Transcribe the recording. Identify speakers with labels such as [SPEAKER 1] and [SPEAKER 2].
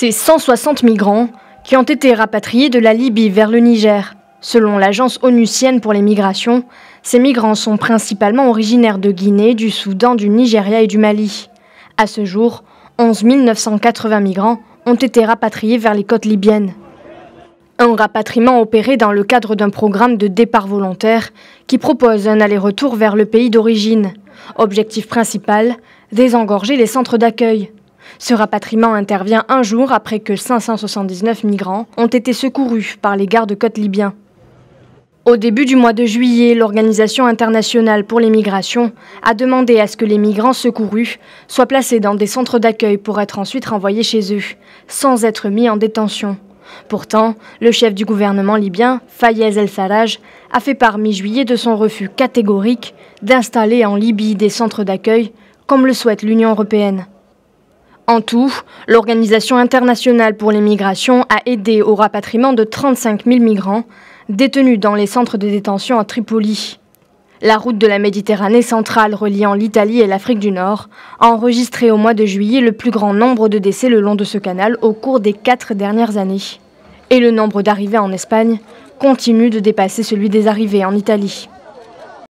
[SPEAKER 1] C'est 160 migrants qui ont été rapatriés de la Libye vers le Niger. Selon l'agence onusienne pour les migrations, ces migrants sont principalement originaires de Guinée, du Soudan, du Nigeria et du Mali. À ce jour, 11 980 migrants ont été rapatriés vers les côtes libyennes. Un rapatriement opéré dans le cadre d'un programme de départ volontaire qui propose un aller-retour vers le pays d'origine. Objectif principal, désengorger les centres d'accueil. Ce rapatriement intervient un jour après que 579 migrants ont été secourus par les gardes-côtes libyens. Au début du mois de juillet, l'Organisation internationale pour les migrations a demandé à ce que les migrants secourus soient placés dans des centres d'accueil pour être ensuite renvoyés chez eux, sans être mis en détention. Pourtant, le chef du gouvernement libyen, Fayez El-Sarraj, a fait part mi-juillet de son refus catégorique d'installer en Libye des centres d'accueil, comme le souhaite l'Union européenne. En tout, l'Organisation internationale pour les migrations a aidé au rapatriement de 35 000 migrants détenus dans les centres de détention à Tripoli. La route de la Méditerranée centrale reliant l'Italie et l'Afrique du Nord a enregistré au mois de juillet le plus grand nombre de décès le long de ce canal au cours des 4 dernières années. Et le nombre d'arrivées en Espagne continue de dépasser celui des arrivées en Italie.